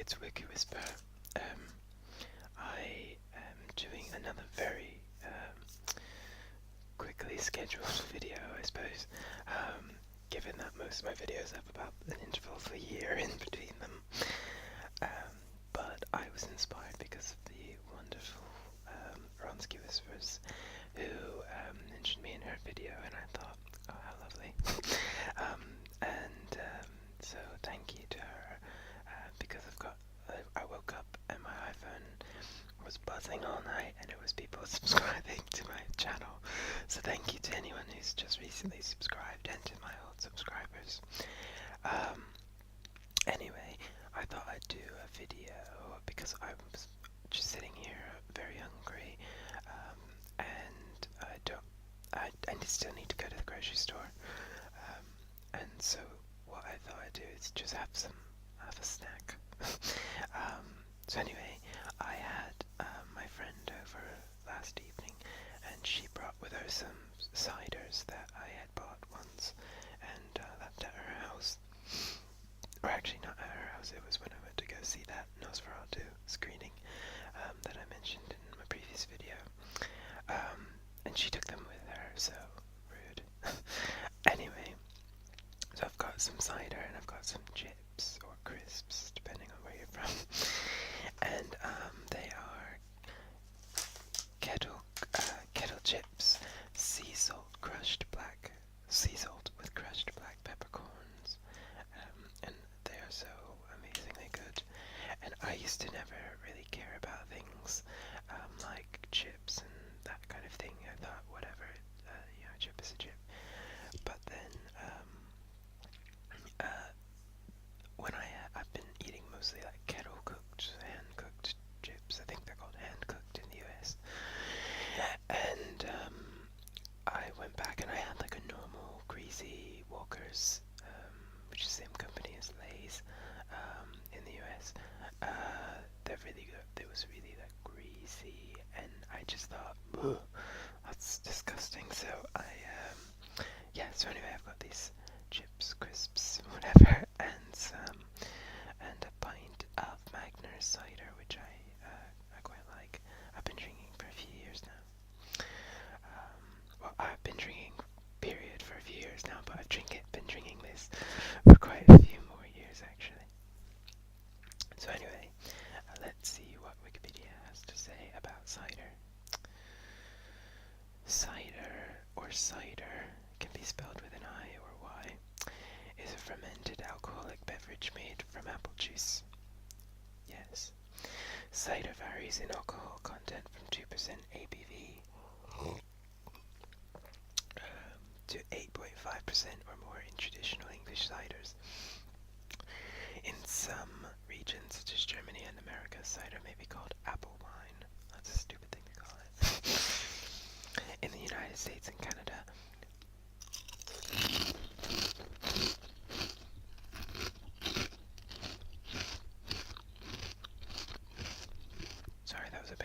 it's Wiki Whisper. I am doing another very quickly scheduled video, I suppose, given that most of my videos have about an interval of a year in between them. But I was inspired because of the wonderful wronskiwhispers Whispers, who mentioned me in her video, and I thought, oh, how lovely. So thank you to her, because I woke up and my iPhone was buzzing all night, and it was people subscribing to my channel. So thank you to anyone who's just recently subscribed, and to my old subscribers. Anyway, I thought I'd do a video because I was just sitting here very hungry, and I still need to go to the grocery store, and so what I thought I'd do is just have a snack. So anyway, I had my friend over last evening, and she brought with her some ciders that I had bought once and left at her house. Or actually not at her house, it was when I went to go see that Nosferatu screening that I mentioned in my previous video. And she took them with her, so rude. Anyway, so I've got some cider and I've got some chips or crisps, depending on where you're from. And they are kettle chips, sea salt with crushed black peppercorns, and they are so amazingly good. And I used to never really care about things like chips and that kind of thing. I thought whatever, a chip is a chip. But then when I've been eating mostly like kettle cooked, hand cooked chips. I think they're called hand cooked in the US. And I went back and I had like a normal greasy Walker's, which is the same company as Lay's, in the US. They're really good. It was really like greasy, and I just thought, ugh, that's disgusting. So so anyway, I've got these chips, crisps, whatever, and a pint of Magner's cider, which I quite like. I've been drinking for a few years now. Well, I've been drinking, period, for a few years now, but I've been drinking this for quite a few more years, actually. So anyway, let's see what Wikipedia has to say about cider. Cider, or cider, can be spelled with an I or Y, is a fermented alcoholic beverage made from apple juice. Yes. Cider varies in alcohol content from 2% ABV to 8.5% or more in traditional English ciders. In some regions, such as Germany and America, cider may be called apple wine. That's a stupid thing to call it. In the United States and Canada, sorry, that was a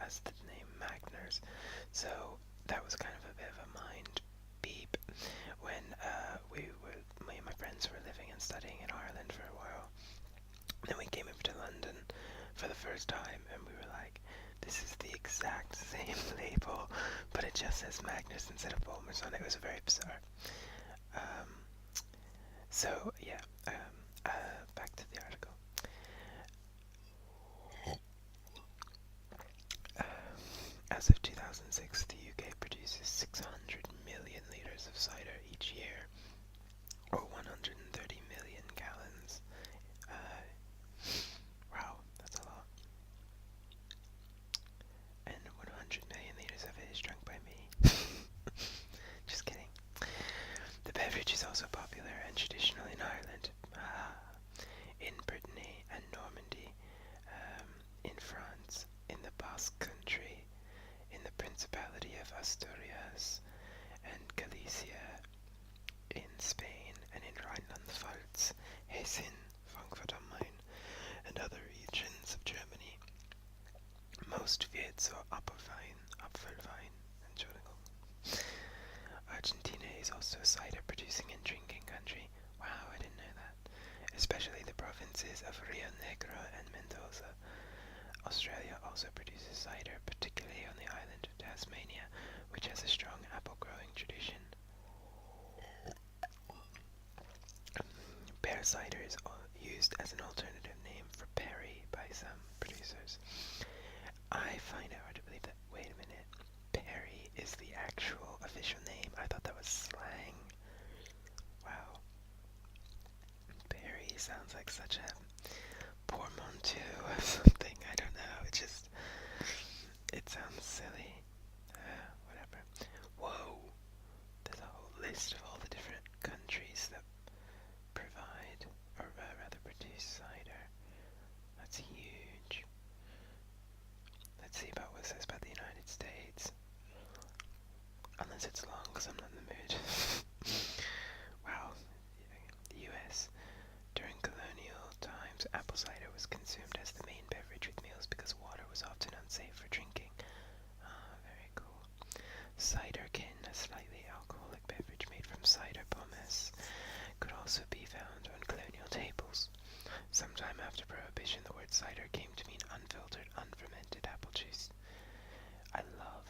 as the name Magners. So that was kind of a bit of a mind beep when me and my friends were living and studying in Ireland for a while. Then we came over to London for the first time, and we were like, this is the exact same label, but it just says Magnus instead of Bulmers on it. It was very bizarre. Um, so, yeah, back to the article. As of 2006, the UK produces 600 million litres of cider each year, or 130 million gallons. Wow, that's a lot. And 100 million litres of it is drunk by me. Just kidding. The beverage is also popular and traditional in Ireland, in Brittany and Normandy, in France, in the Basque Country, in the Principality of Asturias and Galicia, in Spain, and in Rhineland-Pfalz, Hessen, Frankfurt am Main, and other regions of Germany. Most Wirts are Apfelwein, Entschuldigung. Argentina is also a cider producing and drinking country. Wow, I didn't know that. Especially the provinces of Rio Negro and Mendoza. Australia also produces cider, particularly on the island of Tasmania, which has a strong apple growing tradition. Pear cider is used as an alternative name for perry by some producers. I find it hard to believe that, wait a minute, perry is the actual official name. I thought that was slang. Wow. Perry sounds like such a portmanteau of something. I don't know. It sounds silly. Whatever. Whoa. There's a whole list of all the different countries that provide, or rather produce cider. That's huge. Let's see about what it says about the United States. Unless it's long, because I'm not in the mood. Wow. The US. During colonial times, apple cider was consumed as the main beverage with meals because water was often unsafe for drinking. Very cool. Ciderkin, a slightly alcoholic beverage made from cider pomace, could also be found on colonial tables. Sometime after Prohibition, the word cider came to mean unfiltered, unfermented apple juice. I love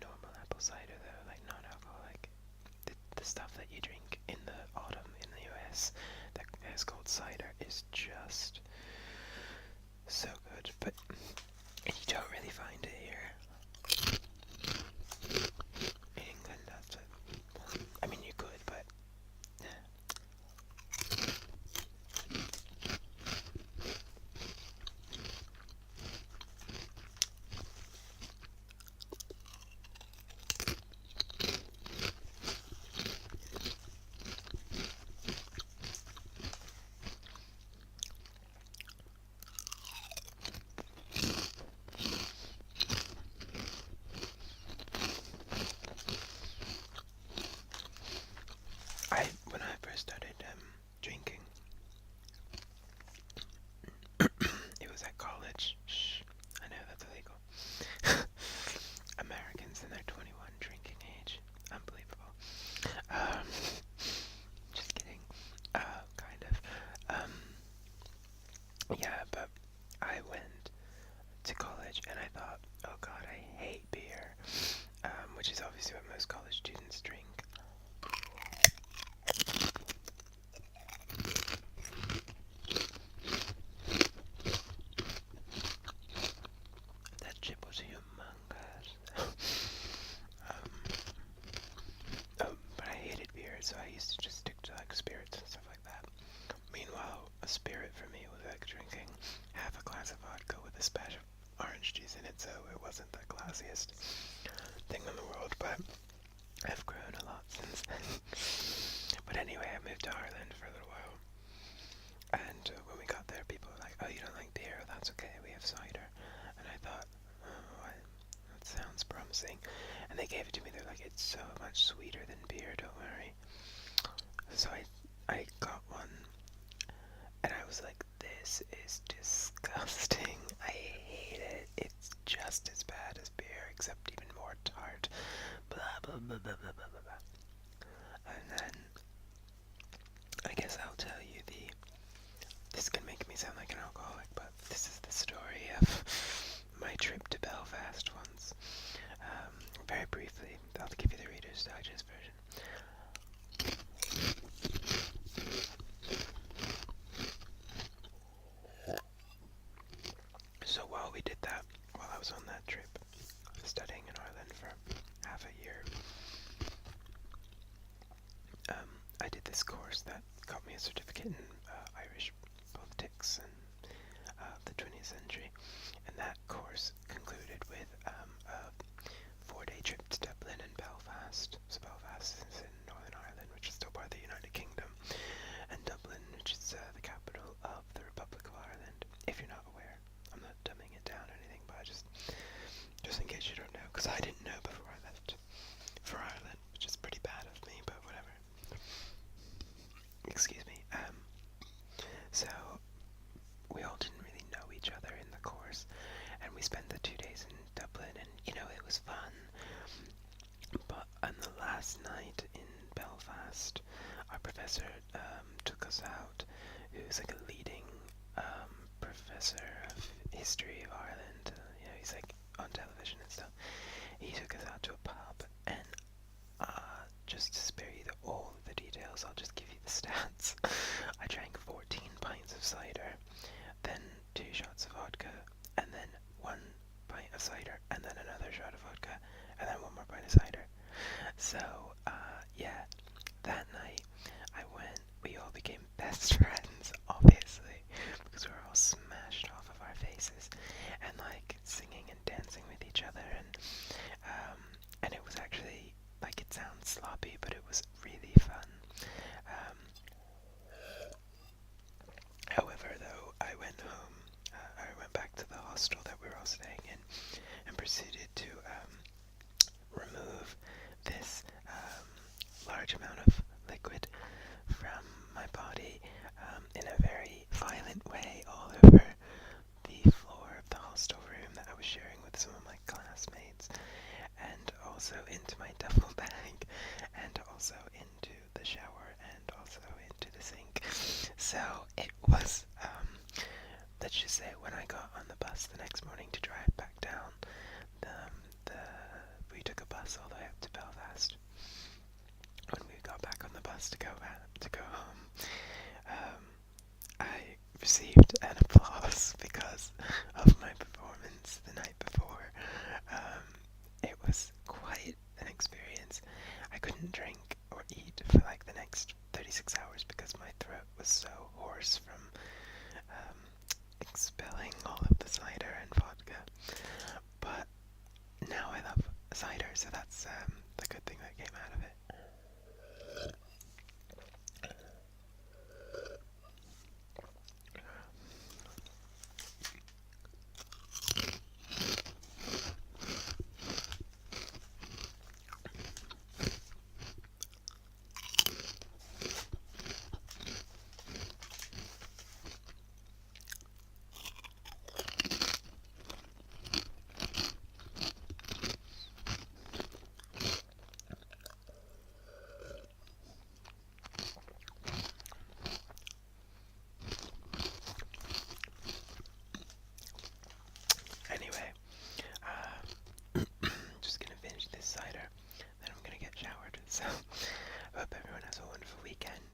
normal apple cider though, like non-alcoholic. The stuff that you drink in the autumn in the US that is called cider is just so good, but you don't really find it here. In England, that's it. I mean, you could, but when I first started drinking, it was at college. Shh, I know that's illegal. Americans in their 21 drinking age. Unbelievable. Just kidding. Kind of. Yeah, but I went to college and I thought, oh god, I hate beer. Which is obviously what most college students drink. That chip was humongous. But I hated beer, so I used to just stick to like spirits and stuff like that. Meanwhile, a spirit for me was like drinking half a glass of vodka with a splash of orange juice in it, so it wasn't the classiest thing in the world, but I've grown a lot since then. But anyway, I moved to Ireland for a little while, and when we got there, people were like, oh, you don't like beer? That's okay, we have cider. And I thought, oh, that sounds promising. And they gave it to me, they're like, it's so much sweeter than beer, don't worry. So I got one, and I was like, this is disgusting. I hate it. It's just as bad And then I guess I'll tell you this can make me sound like an alcoholic, but this is the story of my trip to Belfast once. Very briefly, I'll give you the Reader's Digest version. So while we did that, while I was on that trip, studying in Ireland for half a year, I did this course that got me a certificate in Irish politics and the 20th century, and that course concluded with a 4-day trip to Dublin and Belfast. So Belfast is in Northern Ireland, which is still part of the United Kingdom, and Dublin, which is the capital of the Republic of Ireland. If you're not aware, I'm not dumbing it down or anything, but just in case you don't know, because I didn't know before I left for Ireland, which is pretty bad of me, but whatever. Excuse me. So we all didn't really know each other in the course, and we spent the 2 days in Dublin, and it was fun. But on the last night in Belfast, our professor took us out, who's like a leading professor of history of Ireland. He's like on television and stuff. He took us out to a pub, and just to spare you all the details, I'll just give you the stats. I drank 14 pints of cider, then 2 shots of vodka, and then 1 pint of cider, and then another shot of vodka, and then 1 more pint of cider. So, yeah, that night we all became best friends, obviously, because we were all smashed off of our faces, and like singing and dancing with each other, and it was actually, like, it sounds sloppy, but it was really fun. However, though, I went home, I went back to the hostel that we were all staying in, and proceeded to remove this large amount of liquid from my body in a very violent way all over the floor of the hostel room that I was sharing with some of my classmates, and also into my duffel bag, and also into the shower, and also into the sink. So it was, let's just say, when I got on the bus the next morning to drive back down, we took a bus all the way up to Belfast. When we got back on the bus to go home, I received an applause because of